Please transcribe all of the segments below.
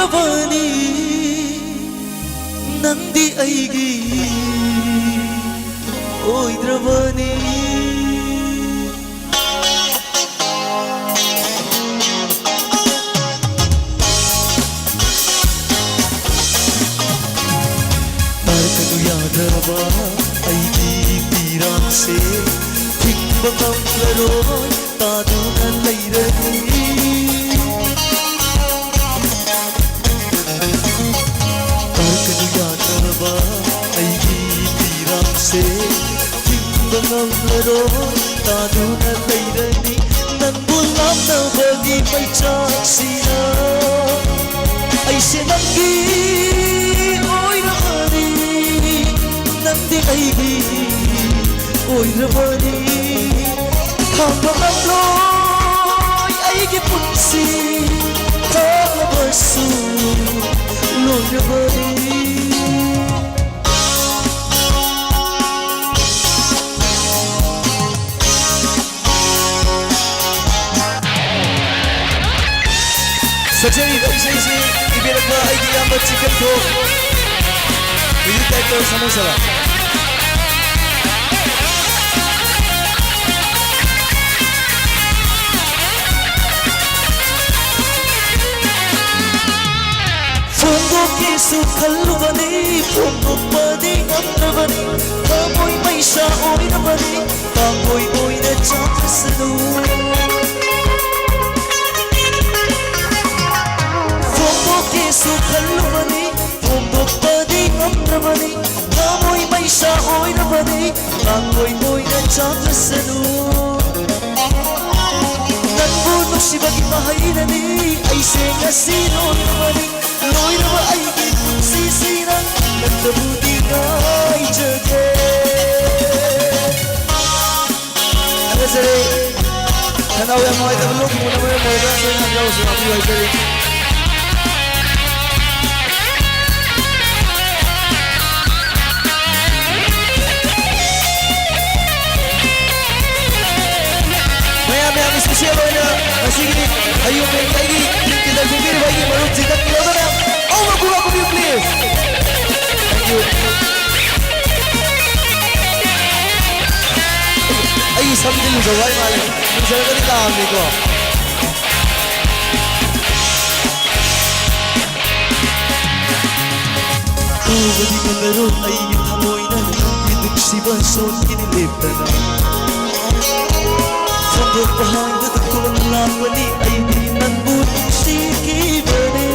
ꯑꯣꯏꯔꯕꯅꯤ ꯅꯪꯗꯤ ꯑꯩꯒꯤ ꯑꯣꯏꯗ꯭ꯔꯕꯅꯤ ꯇꯥꯔꯛꯀꯅꯨ ꯌꯥꯗ꯭ꯔꯕ ꯑꯩꯒꯤ ꯄꯤꯔꯥꯡꯁꯦ ꯊꯤꯡꯕ ꯉꯝꯂꯔꯣꯏ ꯇꯥꯗꯨꯅ ꯂꯩꯔꯅꯤ ꯇꯥꯔꯛꯀꯅꯨ ꯌꯥꯗ꯭ꯔꯕ ꯑꯩꯒꯤ ꯄꯤꯔꯥꯡꯁꯦ ꯊꯤꯡꯕ ꯉꯝꯂꯔꯣꯏ ꯇꯥꯗꯨꯅ ꯂꯩꯔꯅꯤ ꯅꯪꯕꯨ ꯂꯥꯞꯅꯕꯒꯤ ꯃꯩꯆꯥꯛꯁꯤꯅ ꯑꯩꯁꯦ ꯅꯪꯒꯤ ꯑꯣꯏꯔꯕꯅꯤ ꯅꯪꯗꯤ ꯑꯩꯒꯤ ꯑꯣꯏꯔꯕꯅꯤ ꯈꯥꯡꯕ ꯉꯝꯂꯣꯏ ꯑꯩꯒꯤ ꯄꯨꯟꯁꯤ ꯈꯥꯡꯂꯕꯁꯨ ꯂꯣꯏꯔꯕꯅꯤ ꯁꯛꯆꯔꯤꯕ ꯏꯁꯩꯁꯤ ꯏꯕꯤꯔꯛꯄ ꯑꯩꯒꯤ ꯏꯌꯥꯝꯕ ꯆꯤꯀꯟ ꯊꯣꯛ ꯃ꯭ꯌꯨꯖꯤꯛ ꯗꯥꯏꯔꯦꯛꯇꯔ ꯁꯃꯨꯁꯔꯥ ꯐꯣꯡꯗꯣꯛꯀꯦꯁꯨ ꯈꯜꯂꯨꯕꯅꯤ ꯐꯣꯡꯗꯣꯛꯄꯗꯤ ꯉꯝꯗ꯭ꯔꯕꯅꯤ ꯊꯃꯣꯏ ꯃꯩꯁꯥ ꯑꯣꯏꯔꯕꯅꯤ ꯇꯥꯡꯒꯣꯏ ꯑꯣꯏꯅ ꯆꯥꯛꯈ꯭ꯔꯁꯅꯨ ꯐꯣꯡꯗꯣꯛꯀꯦꯁꯨ ꯈꯜꯂꯨꯕꯅꯤ ꯐꯣꯡꯗꯣꯛꯄꯗꯤ ꯉꯝꯗ꯭ꯔꯕꯅꯤ ꯊꯃꯣꯏ ꯃꯩꯁꯥ ꯑꯣꯏꯔꯕꯅꯤ ꯇꯥꯡꯒꯣꯏ ꯑꯣꯏꯅ ꯆꯥꯛꯈ꯭ꯔꯁꯅු ꯅꯪꯕꯨ ꯅꯨꯡꯁꯤꯕꯒꯤ ꯃꯍꯩꯅꯅꯤ ꯑꯩꯁꯦ ꯉꯁꯤ ꯂꯣꯏꯔꯕꯅꯤ ꯂꯣꯏꯔꯕ ꯑꯩꯒꯤ ꯄꯨꯟꯁꯤꯁꯤꯅ ꯅꯪꯕꯨꯗꯤ ꯉꯥꯏꯖꯒꯦ ꯊꯥꯒꯠꯆꯔꯤ ꯈꯅꯥꯎ ꯌꯥꯝ ꯅꯨꯡꯉꯥꯏꯇꯕ ꯂꯣꯛ ꯊꯨꯡꯕꯅ ꯃꯔꯝ ꯑꯣꯏꯔꯒ ꯅꯣꯏ ꯉꯝꯖꯕꯁꯨ ꯉꯥꯛꯄꯤꯌꯨ ꯍꯥꯏꯖꯔꯤ ꯃꯌꯥꯝ ꯏꯁꯄꯤꯁꯤꯌꯦꯜ ꯑꯣꯏꯅ ꯉꯁꯤꯒꯤ ꯑꯌꯨꯛ ꯑꯩꯒꯤ ꯇꯤꯜꯍꯧ ꯈꯣꯡꯕꯤꯔꯤꯕ ꯑꯩꯒꯤ ꯃꯔꯨꯞ chicken ꯂꯧꯗꯅ over kumakubiyo please thank you ꯑꯩꯒꯤ ꯁꯝꯗꯤ ꯂꯨꯖꯕ ꯍꯥꯏ ꯃꯥꯜꯂꯦ ꯂꯨꯖꯔꯒꯗꯤ ꯂꯥꯛꯑꯝꯅꯤꯀꯣ ꯎꯕꯗꯤ ꯉꯝꯂꯔꯣꯏ ꯑꯩꯒꯤ ꯊꯃꯣꯏꯅ ꯅꯪꯒꯤ ꯅꯨꯡꯁꯤꯕ ꯁꯣꯟꯈꯤꯅꯤ ꯂꯦꯞꯇꯅ ꯐꯣꯡꯗꯣꯛꯄ ꯍꯥꯏꯕꯗ ꯀꯣꯟ ꯂꯥꯛꯄꯅꯤ ꯑꯩꯗꯤ ꯅꯪꯕꯨ ꯅꯨꯡꯁꯤꯈꯤꯕꯅꯤ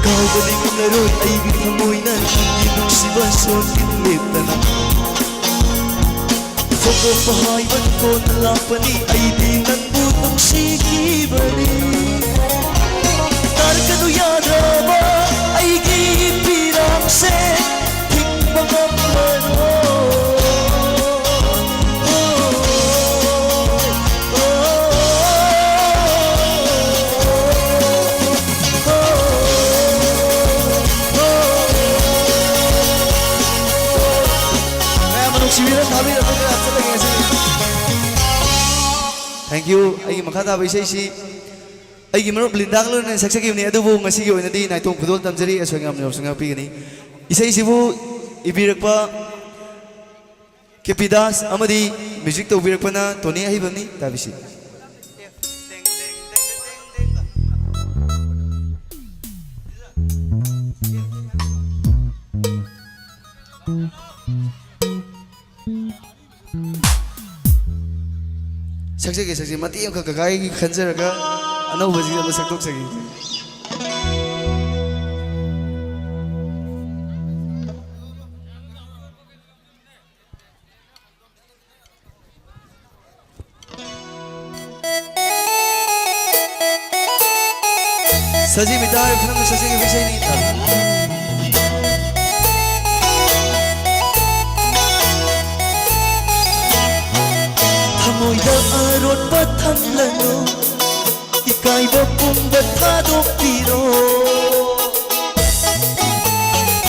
ꯀꯥꯎꯕꯗꯤ ꯉꯝꯂꯔꯣꯏ ꯑꯩꯒꯤ ꯊꯃꯣꯏꯅ ꯅꯪꯒꯤ ꯅꯨꯡꯁꯤꯕ ꯁꯣꯟꯈꯤꯅꯤ ꯂꯦꯞꯇꯅ ꯐꯣꯡꯗꯣꯛꯄ ꯍꯥꯏꯕꯗ ꯀꯣꯟ ꯂꯥꯛꯄꯅꯤ ꯑꯩꯗꯤ ꯅꯪꯕꯨ ꯅꯨꯡꯁꯤꯈꯤꯕꯅꯤ ꯇꯥꯔꯛꯀꯅꯨ ꯌꯥꯗ꯭ꯔꯕ ꯑꯩꯒꯤ ꯄꯤꯔꯥꯡꯁꯦ ꯊꯤꯡꯕ ꯉꯝꯂꯔꯣꯏ Thank you. I am Makata Bishashi. I am not Lindanglun and Saxaki Nedubu, Masiki, and the Naito Pudol Tamzeri, as I am Yosinga Pigani. Isaibu, Ibirakpa, Kepidas, Amadi, Music to Virakana, Tony Hibani, Tabishi. Saksi mati yang kagai kanjar ka ano bazi na saktok sagi Saji bidar film saji ke विषय नहीं था Moida arot pathang lano ikai ba pumba thadok piro